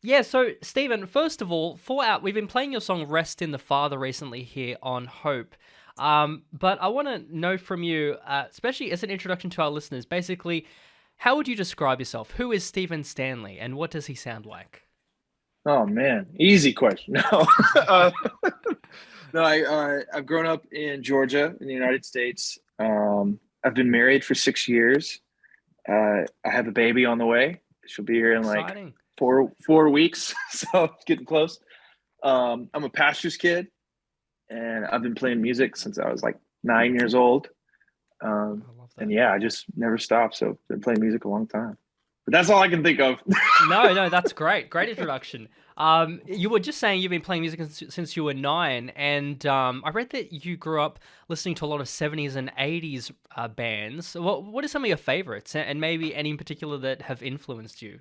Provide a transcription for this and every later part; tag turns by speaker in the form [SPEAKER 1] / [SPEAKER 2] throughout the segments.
[SPEAKER 1] Yeah, so Stephen, first of all, we've been playing your song "Rest in the Father" recently here on Hope, but I want to know from you, especially as an introduction to our listeners, basically, how would you describe yourself? Who is Stephen Stanley, and what does he sound like?
[SPEAKER 2] Oh man, easy question. No, no. I've grown up in Georgia in the United States. I've been married for 6 years. I have a baby on the way. She'll be here in like
[SPEAKER 1] Exciting.
[SPEAKER 2] four weeks, so it's getting close. I'm a pastor's kid, and I've been playing music since I was like 9 years old. Um,
[SPEAKER 1] I love
[SPEAKER 2] and
[SPEAKER 1] that.
[SPEAKER 2] yeah, I just never stopped. So I've been playing music a long time. But that's all I can think of.
[SPEAKER 1] No, no, that's great. Great introduction. You were just saying you've been playing music since you were 9, and I read that you grew up listening to a lot of 70s and 80s bands. What are some of your favorites, and maybe any in particular that have influenced you?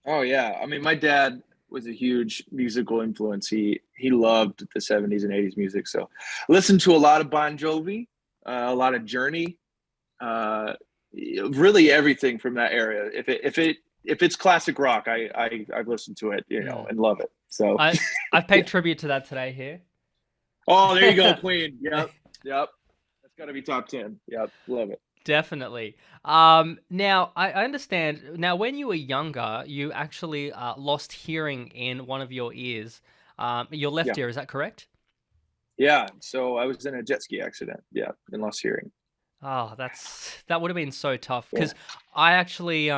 [SPEAKER 2] Oh yeah, I mean, my dad was a huge musical influence. He loved the 70s and 80s music. So, listened to a lot of Bon Jovi, a lot of Journey, uh, really everything from that era. If it's classic rock, I've listened to it,
[SPEAKER 1] Hmm.
[SPEAKER 2] and love it. So,
[SPEAKER 1] I I've
[SPEAKER 2] yeah.
[SPEAKER 1] paid tribute to that today
[SPEAKER 2] Oh, there you go,
[SPEAKER 1] here.
[SPEAKER 2] Queen. Yep, yep. That's got to be top 10. Yep, love it.
[SPEAKER 1] Definitely. Now I understand. Now, when you were younger, you actually lost hearing in one of your ears, your
[SPEAKER 2] Yeah,
[SPEAKER 1] left ear. Is that correct?
[SPEAKER 2] yeah. So I was in a jet ski accident. Yeah, and lost hearing.
[SPEAKER 1] Oh, that would have been so tough
[SPEAKER 2] Yeah.
[SPEAKER 1] because I actually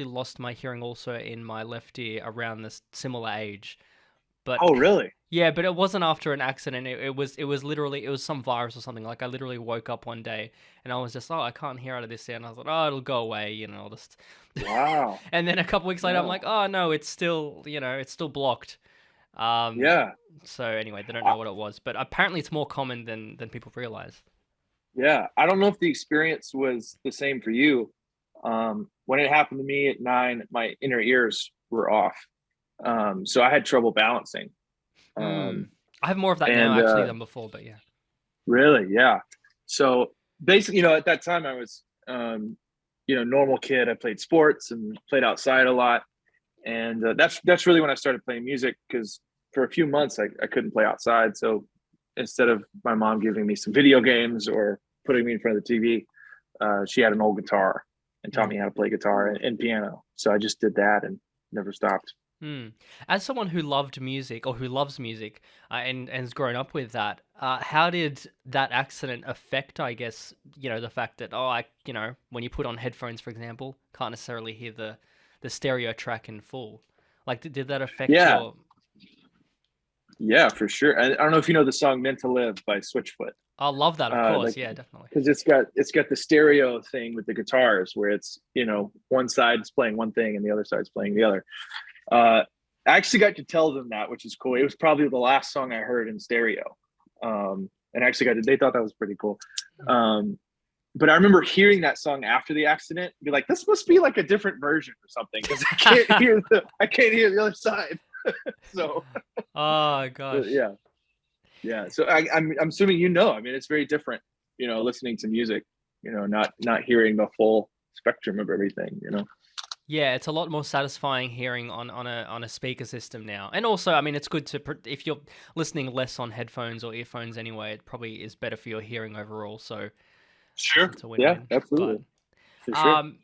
[SPEAKER 1] lost my hearing also in my left ear around this similar age. But
[SPEAKER 2] Oh, really?
[SPEAKER 1] yeah, but it wasn't after an accident. It was literally it was some virus or something. Like I literally woke up one day and I was just, oh, I can't hear out of this ear, and I was like, oh, it'll go away, I'll just.
[SPEAKER 2] Wow.
[SPEAKER 1] And then a couple weeks later, I'm
[SPEAKER 2] Yeah.
[SPEAKER 1] like, oh no, it's still it's still blocked. Um,
[SPEAKER 2] Yeah.
[SPEAKER 1] so anyway, they don't
[SPEAKER 2] I,
[SPEAKER 1] know what it was, but apparently it's more common than people realize.
[SPEAKER 2] yeah. I don't know if the experience was the same for you. When it happened to me at 9, my inner ears were off. So I had trouble balancing.
[SPEAKER 1] Hmm.
[SPEAKER 2] Um,
[SPEAKER 1] I have more of that now
[SPEAKER 2] and
[SPEAKER 1] actually than before, but yeah.
[SPEAKER 2] Really, yeah. So basically, at that time I was, normal kid. I played sports and played outside a lot. And that's really when I started playing music because for a few months I couldn't play outside. So instead of my mom giving me some video games or putting me in front of the TV, she had an old guitar and taught me
[SPEAKER 1] Hmm.
[SPEAKER 2] how to play guitar and piano. So I just did that and never stopped.
[SPEAKER 1] Hmm. As someone who loved music or who loves music, and has grown up with that, how did that accident affect, I guess, the fact that, when you put on headphones, for example, can't necessarily hear the stereo track in full. Like, did that affect
[SPEAKER 2] Yeah,
[SPEAKER 1] your?
[SPEAKER 2] yeah, for sure. I don't know if you know the song "Meant to Live" by Switchfoot.
[SPEAKER 1] I love that, of course.
[SPEAKER 2] Like
[SPEAKER 1] Yeah, definitely.
[SPEAKER 2] because it's got the stereo thing with the guitars where it's one side's playing one thing and the other side's playing the other. uh I actually got to tell them that, which is cool. It was probably the last song I heard in stereo. And actually they thought that was pretty cool. But I remember hearing that song after the accident, be like, this must be like a different version or something because I can't hear the other side. So
[SPEAKER 1] Oh gosh.
[SPEAKER 2] yeah, yeah. So I'm assuming I mean, it's very different, listening to music, not hearing the full spectrum of everything.
[SPEAKER 1] Yeah, it's a lot more satisfying hearing on a speaker system now. And also, I mean, it's good to if you're listening less on headphones or earphones anyway, it probably is better for your hearing overall. So
[SPEAKER 2] Sure.
[SPEAKER 1] it's a
[SPEAKER 2] Yeah,
[SPEAKER 1] win-win. But
[SPEAKER 2] absolutely. For sure.
[SPEAKER 1] um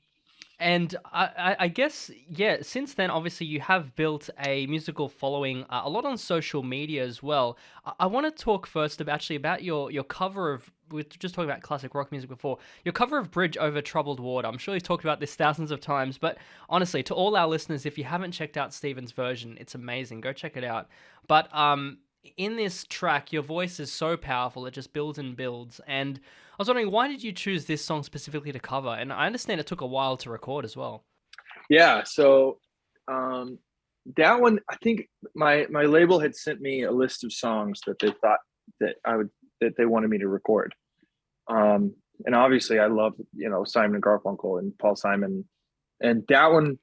[SPEAKER 1] and I guess, yeah, since then, obviously, you have built a musical following, a lot on social media as well. I want to talk first about your cover of. We were just talking about classic rock music before. Your cover of Bridge Over Troubled Water. I'm sure you've talked about this thousands of times, but honestly, to all our listeners, if you haven't checked out Steven's version, it's amazing. Go check it out. But in this track, your voice is so powerful, it just builds and builds. And I was wondering, why did you choose this song specifically to cover? And I understand it took a while to record as well.
[SPEAKER 2] Yeah. So um, that one, I think my label had sent me a list of songs that they thought that they wanted me to record. Um, and obviously, I love Simon and Garfunkel and Paul Simon, and that one.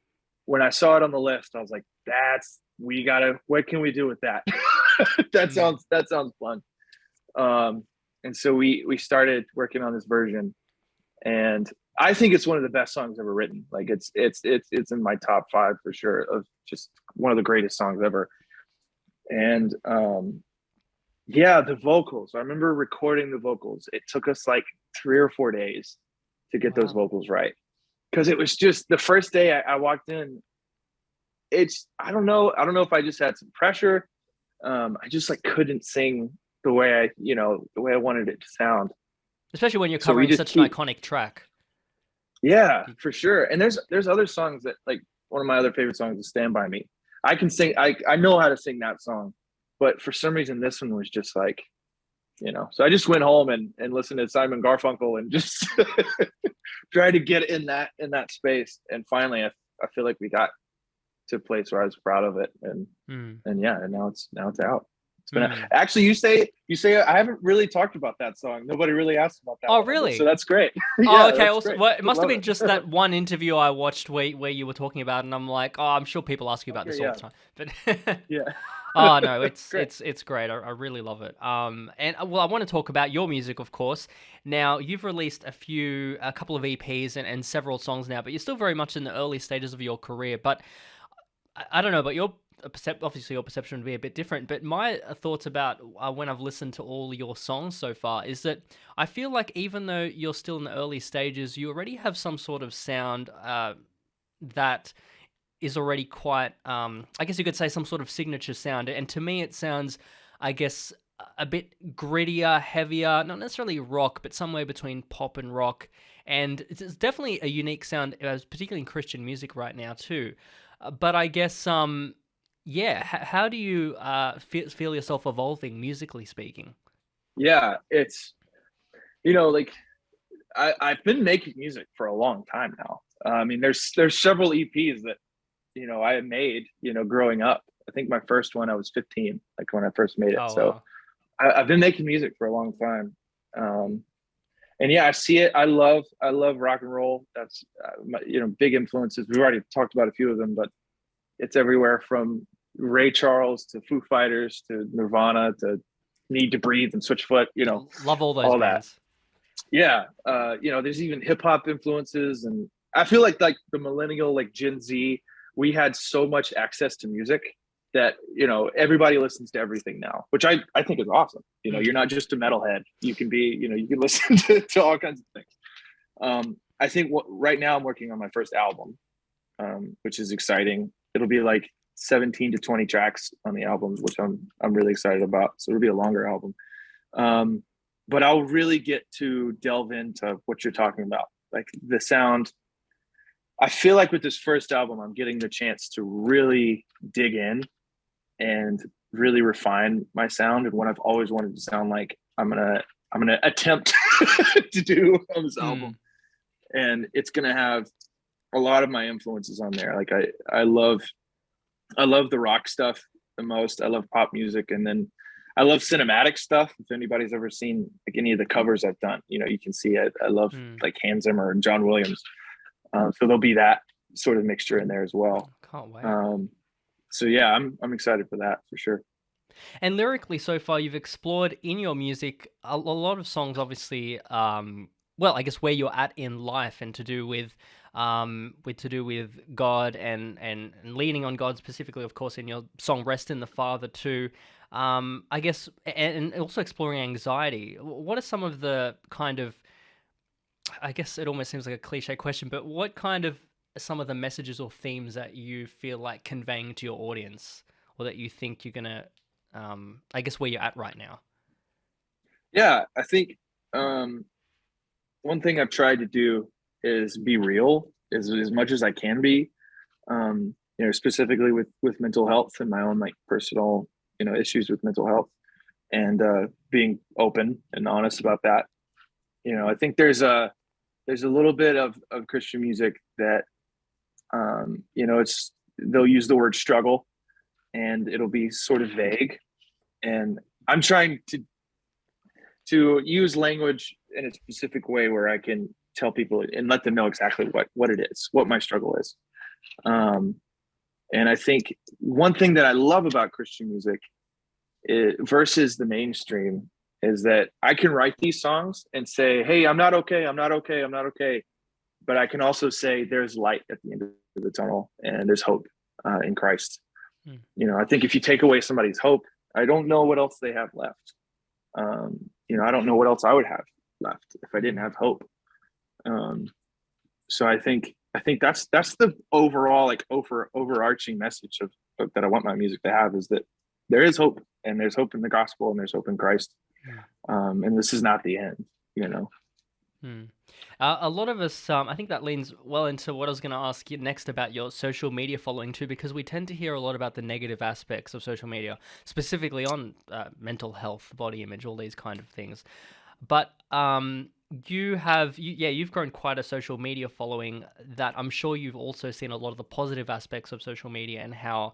[SPEAKER 2] When I saw it on the list, I was like, "That's we gotta. What can we do with that?
[SPEAKER 1] Hmm.
[SPEAKER 2] That sounds fun." Um, and so we started working on this version, and I think it's one of the best songs ever written. Like it's in my top five for sure of just one of the greatest songs ever. And yeah, the vocals. I remember recording the vocals. It took us like 3 or 4 days to get those
[SPEAKER 1] Wow.
[SPEAKER 2] vocals right. Because it was just the first day I walked in, it's I don't know if I just had some pressure. I just like couldn't sing the way the way I wanted it to sound.
[SPEAKER 1] Especially when you're
[SPEAKER 2] So we
[SPEAKER 1] covering
[SPEAKER 2] just
[SPEAKER 1] such an
[SPEAKER 2] keep
[SPEAKER 1] iconic track.
[SPEAKER 2] yeah, for sure. And there's other songs that like one of my other favorite songs is Stand By Me. I can sing I know how to sing that song, but for some reason this one was just like, so I just went home and listened to Simon Garfunkel and just tried to get in that space. And finally I feel like we got to a place where I was proud of it.
[SPEAKER 1] Mm.
[SPEAKER 2] And yeah, and now it's out. It's been
[SPEAKER 1] Mm.
[SPEAKER 2] actually you say I haven't really talked about that song. Nobody really asked about that
[SPEAKER 1] Oh,
[SPEAKER 2] one, so
[SPEAKER 1] really?
[SPEAKER 2] that's great.
[SPEAKER 1] Oh,
[SPEAKER 2] Yeah,
[SPEAKER 1] okay.
[SPEAKER 2] that's
[SPEAKER 1] Also,
[SPEAKER 2] great.
[SPEAKER 1] well, it must have
[SPEAKER 2] Love
[SPEAKER 1] been
[SPEAKER 2] it.
[SPEAKER 1] just that one interview I watched where you were talking about, and I'm like, oh, I'm sure people ask you about
[SPEAKER 2] Okay,
[SPEAKER 1] this all
[SPEAKER 2] yeah,
[SPEAKER 1] the time. But
[SPEAKER 2] yeah.
[SPEAKER 1] oh no, it's
[SPEAKER 2] Great.
[SPEAKER 1] it's it's great. I really love it. And well, I want to talk about your music, of course. Now, you've released a couple of EPs and several songs now, but you're still very much in the early stages of your career. But I don't know, but obviously your perception would be a bit different. But my thoughts about when I've listened to all your songs so far is that I feel like even though you're still in the early stages, you already have some sort of sound that is already quite, I guess you could say, some sort of signature sound. And to me, it sounds, I guess, a bit grittier, heavier, not necessarily rock, but somewhere between pop and rock. And it's definitely a unique sound, particularly in Christian music right now too. But I guess, yeah, how do you feel yourself evolving musically speaking?
[SPEAKER 2] Yeah, it's like I've been making music for a long time now. I mean, there's several EPs that I had made growing up. I think my first one I was 15, like when I first made it.
[SPEAKER 1] Oh
[SPEAKER 2] So
[SPEAKER 1] wow.
[SPEAKER 2] I've been making music for a long time. And yeah, I see it. I love rock and roll. That's big influences. We've already talked about a few of them, but it's everywhere from Ray Charles to Foo Fighters to Nirvana to Need to Breathe and Switchfoot.
[SPEAKER 1] Love all those
[SPEAKER 2] All that.
[SPEAKER 1] bands.
[SPEAKER 2] Yeah, there's even hip hop influences, and I feel like the millennial, like Gen Z, we had so much access to music that everybody listens to everything now, which I think is awesome. You're
[SPEAKER 1] Mm.
[SPEAKER 2] not just a metalhead. You can be, you can listen to all kinds of things. I think right now I'm working on my first album, which is exciting. It'll be like 17 to 20 tracks on the albums, which I'm really excited about. So it'll be a longer album. But I'll really get to delve into what you're talking about, like the sound. I feel like with this first album, I'm getting the chance to really dig in and really refine my sound and what I've always wanted to sound like. I'm gonna attempt to do on this
[SPEAKER 1] Mm.
[SPEAKER 2] album, and it's gonna have a lot of my influences on there. Like I love the rock stuff the most. I love pop music, and then I love cinematic stuff. If anybody's ever seen like any of the covers I've done, you can see I love
[SPEAKER 1] Mm.
[SPEAKER 2] like Hans Zimmer and John Williams. So there'll be that sort of mixture in there as well.
[SPEAKER 1] Can't wait.
[SPEAKER 2] So yeah, I'm excited for that for sure.
[SPEAKER 1] And lyrically, so far, you've explored in your music a lot of songs, obviously. Well, I guess where you're at in life, and to do with God and leaning on God specifically, of course, in your song "Rest in the Father" too. I guess, and also exploring anxiety. What are some of the kind of, I guess it almost seems like a cliche question, but what kind of some of the messages or themes that you feel like conveying to your audience, or that you think you're gonna, I guess where you're at right now?
[SPEAKER 2] Yeah, I think um, one thing I've tried to do is be real as much as I can be. Specifically with mental health and my own like personal issues with mental health, and being open and honest about that. I think there's a little bit of Christian music that it's they'll use the word struggle and it'll be sort of vague, and I'm trying to use language in a specific way where I can tell people and let them know exactly what it is, what my struggle is. Um, and I think one thing that I love about Christian music versus the mainstream is that I can write these songs and say, "Hey, I'm not okay. I'm not okay. I'm not okay." but I can also say there's light at the end of the tunnel, and there's hope in Christ.
[SPEAKER 1] Mm.
[SPEAKER 2] I think if you take away somebody's hope, I don't know what else they have left. I don't know what else I would have left if I didn't have hope. So I think that's the overall like overarching message of that I want my music to have, is that there is hope, and there's hope in the gospel, and there's hope in Christ. And this is not the end.
[SPEAKER 1] Hmm. A lot of us, I think that leans well into what I was going to ask you next about your social media following too, because we tend to hear a lot about the negative aspects of social media, specifically on mental health, body image, all these kind of things. But you've grown quite a social media following that I'm sure you've also seen a lot of the positive aspects of social media and how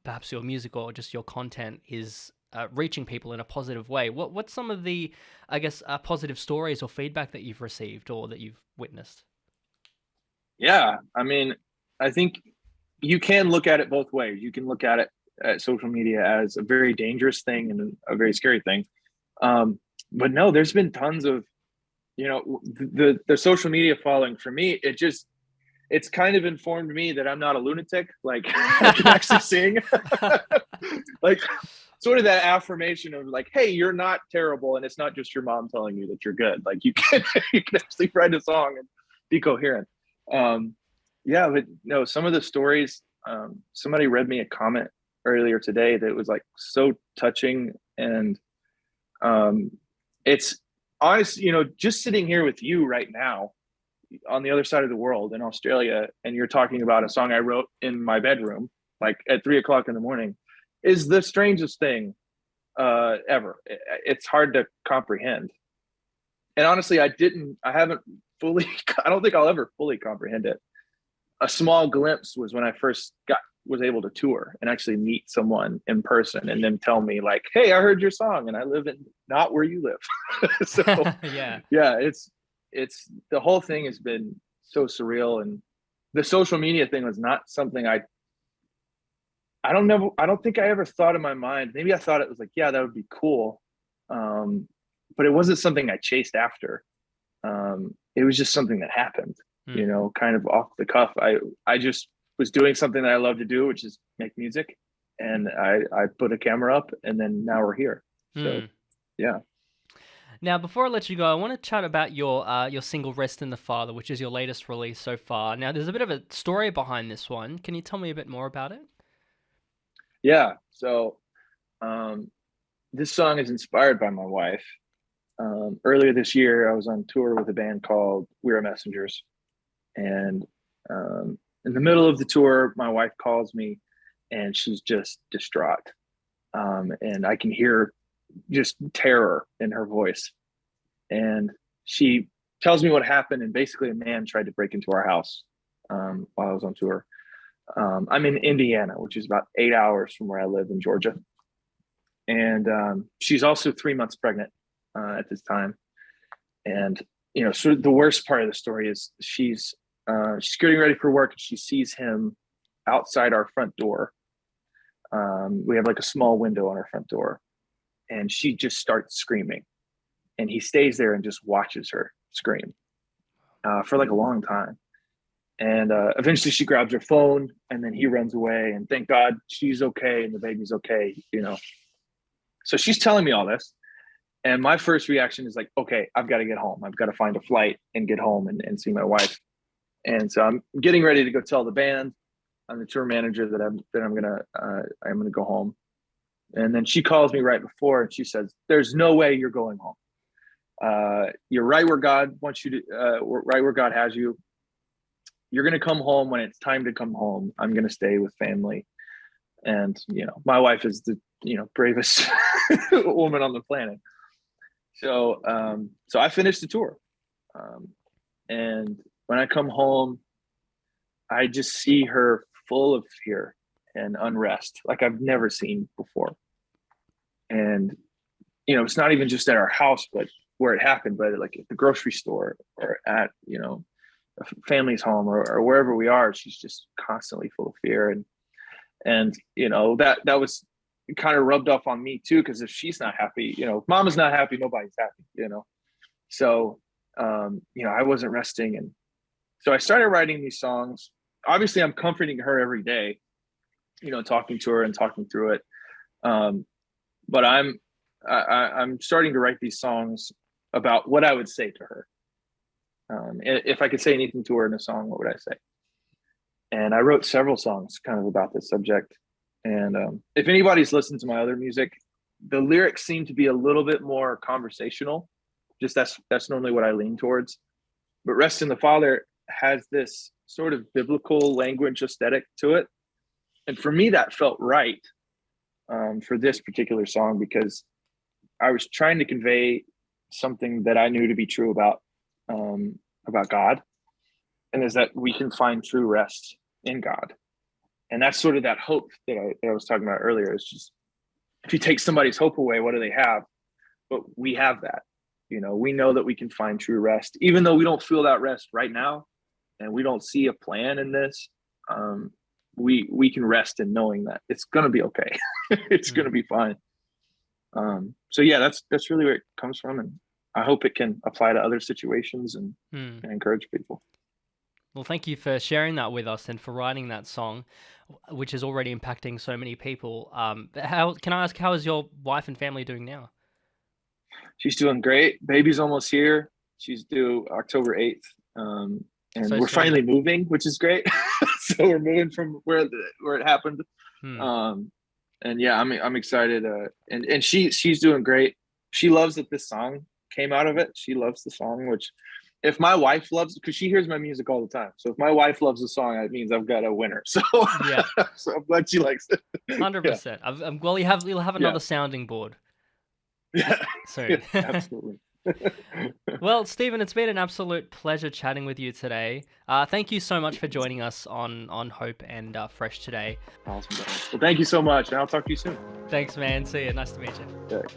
[SPEAKER 1] perhaps your music or just your content is reaching people in a positive way. What's some of the, I guess, positive stories or feedback that you've received or that you've witnessed?
[SPEAKER 2] Yeah, I mean, I think you can look at it both ways. You can look at social media as a very dangerous thing and a very scary thing. But no, there's been tons of, the social media following for me. It's kind of informed me that I'm not a lunatic. Like I can actually sing, like sort of that affirmation of like, hey, you're not terrible, and it's not just your mom telling you that you're good. Like you can you can actually write a song and be coherent. Yeah, but no, some of the stories. Somebody read me a comment earlier today that was like so touching, and it's honest. Just sitting here with you right now on the other side of the world in Australia, and you're talking about a song I wrote in my bedroom, like at 3 o'clock in the morning, is the strangest thing ever. It's hard to comprehend. And honestly, I haven't fully, I don't think I'll ever fully comprehend it. A small glimpse was when I first was able to tour and actually meet someone in person and then tell me like, hey, I heard your song and I live in not where you live. So
[SPEAKER 1] Yeah.
[SPEAKER 2] yeah, it's the whole thing has been so surreal, and the social media thing was not something I don't know. I don't think I ever thought in my mind. Maybe I thought it was like, yeah, that would be cool. But it wasn't something I chased after. It was just something that happened, kind of off the cuff. I just was doing something that I love to do, which is make music. And I put a camera up, and then now we're here. So, yeah.
[SPEAKER 1] Now, before I let you go, I want to chat about your single "Rest in the Father," which is your latest release so far. Now, there's a bit of a story behind this one. Can you tell me a bit more about it?
[SPEAKER 2] Yeah. So, this song is inspired by my wife. Earlier this year, I was on tour with a band called We Are Messengers. And in the middle of the tour, my wife calls me and she's just distraught. And I can hear just terror in her voice. And she tells me what happened. And basically, a man tried to break into our house while I was on tour. I'm in Indiana, which is about 8 hours from where I live in Georgia. And she's also 3 months pregnant at this time. And so the worst part of the story is she's getting ready for work, and she sees him outside our front door. We have like a small window on our front door, and she just starts screaming, and he stays there and just watches her scream for like a long time. And eventually she grabs her phone, and then he runs away, and thank God she's okay and the baby's okay. So she's telling me all this. And my first reaction is like, okay, I've got to get home. I've got to find a flight and get home and see my wife. And so I'm getting ready to go tell the band, I'm the tour manager, that I'm gonna go home. And then she calls me right before, and she says, "There's no way you're going home. You're right where God wants you to, right where God has you. You're gonna come home when it's time to come home. I'm gonna stay with family." And my wife is the bravest woman on the planet. So I finished the tour, and when I come home, I just see her full of fear and unrest like I've never seen before. And it's not even just at our house, but where it happened, but like at the grocery store or at a family's home or wherever we are. She's just constantly full of fear, and that was kind of rubbed off on me too, because if she's not happy, mama's not happy, nobody's happy. So I wasn't resting, and So I started writing these songs. Obviously, I'm comforting her every day, talking to her and talking through it. But I'm starting to write these songs about what I would say to her. If I could say anything to her in a song, what would I say? And I wrote several songs kind of about this subject. And if anybody's listened to my other music, the lyrics seem to be a little bit more conversational. Just that's normally what I lean towards. But Rest in the Father has this sort of biblical language aesthetic to it. And for me, that felt right for this particular song, because I was trying to convey something that I knew to be true about God, and is that we can find true rest in God. And that's sort of that hope that I was talking about earlier. It's just, if you take somebody's hope away, what do they have? But we have that. We know that we can find true rest, even though we don't feel that rest right now, and we don't see a plan in this. We can rest in knowing that it's gonna be okay. It's gonna be fine. So yeah, that's really where it comes from, and I hope it can apply to other situations and encourage people.
[SPEAKER 1] Well, thank you for sharing that with us and for writing that song, which is already impacting so many people. How can I ask, how is your wife and family doing now?
[SPEAKER 2] She's doing great. Baby's almost here. She's due October 8th. And
[SPEAKER 1] So
[SPEAKER 2] we're
[SPEAKER 1] soon.
[SPEAKER 2] finally moving, which is great. So we're moving from where it happened. And yeah, I'm excited. And she's doing great. She loves that this song came out of it. She loves the song, which, if my wife loves, because she hears my music all the time. So if my wife loves the song, that means I've got a winner. So
[SPEAKER 1] Yeah,
[SPEAKER 2] so I'm glad she likes it.
[SPEAKER 1] 100%. Well, you'll have another sounding board
[SPEAKER 2] Yeah.
[SPEAKER 1] soon.
[SPEAKER 2] Absolutely.
[SPEAKER 1] Well, Stephen, it's been an absolute pleasure chatting with you today. Thank you so much for joining us on Hope and Fresh today.
[SPEAKER 2] Awesome. Well, thank you so much, and I'll talk to you soon.
[SPEAKER 1] Thanks, man. See you. Nice to meet you.
[SPEAKER 2] Okay.